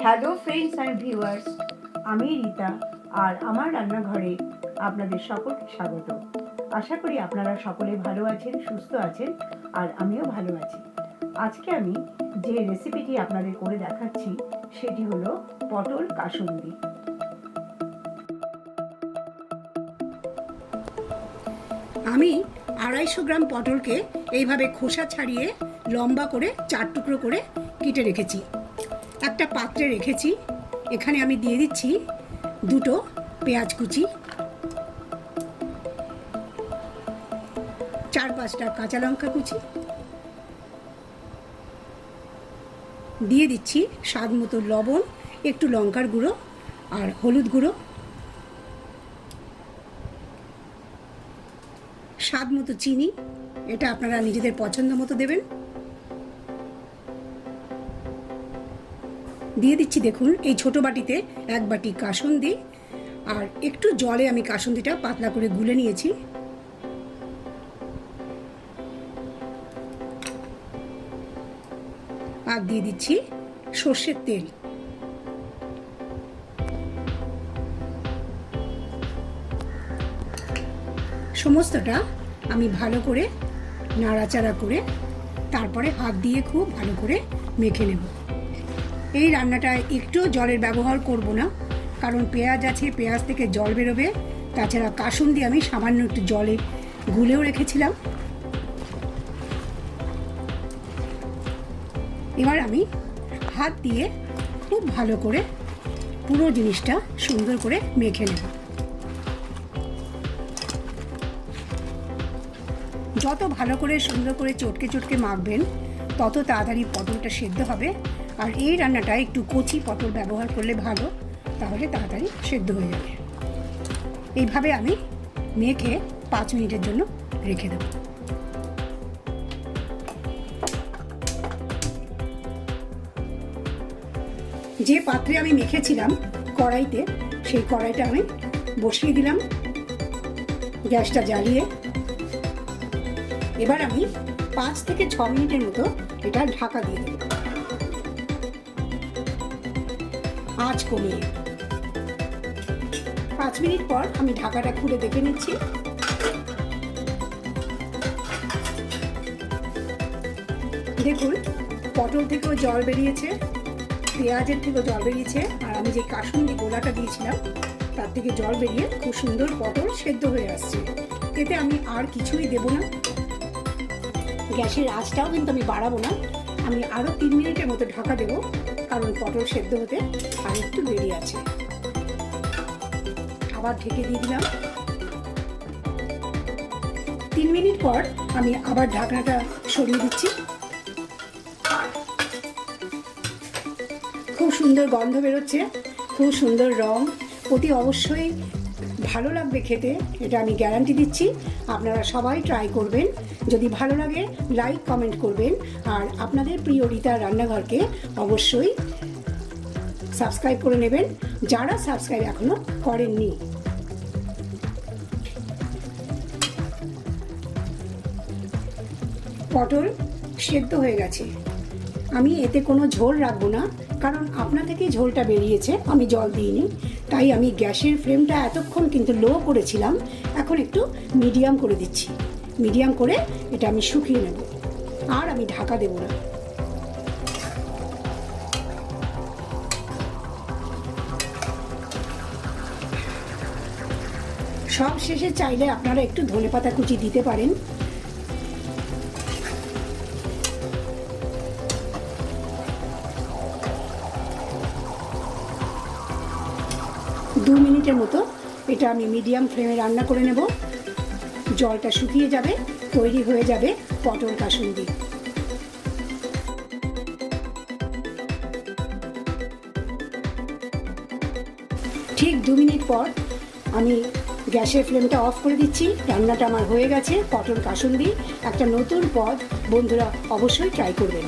Hello friends and viewers, আমি রিতা আর আমার রান্নাঘরে আপনাদের সকলকে স্বাগত। আশা করি আপনারা সকলে ভালো আছেন, সুস্থ আছেন আর আমিও ভালো আছি। আজকে আমি যে রেসিপিটি আপনাদের করে দেখাচ্ছি সেটি হলো পটল কাসুন্দি। আমি 250 গ্রাম পটলকে এইভাবে খোসা ছাড়িয়ে লম্বা করে 4 টুকরো করে কেটে রেখেছি। একটা পাত্রে রেখেছি। এখানে আমি দিয়ে দিচ্ছি 2টো পেঁয়াজ কুচি, 4-5টা কাঁচা লঙ্কা কুচি, দিয়ে দিচ্ছি স্বাদ মতো লবণ, একটু লঙ্কার গুঁড়ো আর হলুদ গুঁড়ো, স্বাদ মতো চিনি, এটা আপনারা নিজেদের পছন্দ মতো দেবেন। দিয়ে দিচ্ছি দেখুন এই ছোট বাটিতে 1 বাটি কাসুন্দি, আর একটু জলে আমি কাসুন্দিটা পাতলা করে গুলে নিয়েছি। আর দিয়ে দিচ্ছি সর্ষের তেল। সমস্তটা আমি ভালো করে নাড়াচাড়া করে তারপরে হাত দিয়ে খুব ভালো করে মেখে নেব। এই রান্নাটায় একটু জলের ব্যবহার করব না, কারণ পেঁয়াজ আছে, পেঁয়াজ থেকে জল বেরোবে। তাছাড়া কাসুন্দি আমি সামান্য একটু জলে গুলেও রেখেছিলাম। এবার আমি হাত দিয়ে খুব ভালো করে পুরো জিনিসটা সুন্দর করে মেখে নেব। যত ভালো করে সুন্দর করে চটকে চটকে মাখবেন তত তাড়াতাড়ি পটলটা সেদ্ধ হবে। আর এই রান্নাটা একটু কচি পটল ব্যবহার করলে ভালো, তাহলে তাড়াতাড়ি সেদ্ধ হয়ে যাবে। এইভাবে আমি মেখে 5 মিনিটের জন্য রেখে দেব। যে পাত্রে আমি মেখেছিলাম কড়াইতে, সেই কড়াইটা আমি বসিয়ে দিলাম গ্যাসটা জ্বালিয়ে। এবার আমি 5 থেকে 6 মিনিটের মতো এটা ঢাকা দিয়ে দেব, আঁচ কমিয়ে। 5 মিনিট পর আমি ঢাকাটা খুলে দেখে নিচ্ছি। দেখুন পটল থেকেও জল বেরিয়েছে, পেঁয়াজের থেকেও জল বেরিয়েছে, আর আমি যে কাসুন্দি গোলাটা দিয়েছিলাম তার থেকে জল বেরিয়ে খুব সুন্দর পটল সেদ্ধ হয়ে আসছে। এতে আমি আর কিছুই দেব না। গ্যাসের আঁচটাও কিন্তু আমি বাড়াবো না। আমি আরও 3 মিনিটের মতো ঢাকা দেব, কারণ পটল সেদ্ধ হতে আর একটু দেরি আছে। আবার ঢেকে দিয়ে দিলাম। 3 মিনিট পর আমি আবার ঢাকনাটা সরিয়ে দিচ্ছি। খুব সুন্দর গন্ধ বেরোচ্ছে, খুব সুন্দর রং। অতি অবশ্যই ভালো লাগবে খেতে, এটা আমি গ্যারান্টি দিচ্ছি। আপনারা সবাই ট্রাই করবেন। যদি ভালো লাগে লাইক কমেন্ট করবেন, আর আপনাদের প্রিয় রিতার রান্নাঘরকে অবশ্যই সাবস্ক্রাইব করে নেবেন, যারা সাবস্ক্রাইব এখনো করেননি। পটল সেদ্ধ হয়ে গেছে। আমি এতে কোনো ঝোল রাখবো না, কারণ আপনা থেকেই ঝোলটা বেরিয়েছে, আমি জল দিইনি। তাই আমি গ্যাসের ফ্লেমটা এতক্ষণ কিন্তু লো করেছিলাম, এখন একটু মিডিয়াম করে দিচ্ছি। মিডিয়াম করে এটা আমি শুকিয়ে নেব, আর আমি ঢাকা দেব না। সব শেষে চাইলে আপনারা একটু ধনেপাতা কুচি দিতে পারেন। দু মিনিটের মতো এটা আমি মিডিয়াম ফ্লেমে রান্না করে নেব। জলটা শুকিয়ে যাবে, তৈরি হয়ে যাবে পটল কাসুন্দি। ঠিক 2 মিনিট পর আমি গ্যাসের ফ্লেমটা অফ করে দিচ্ছি। রান্নাটা আমার হয়ে গেছে। পটল কাসুন্দি একটা নতুন পদ, বন্ধুরা অবশ্যই ট্রাই করবেন।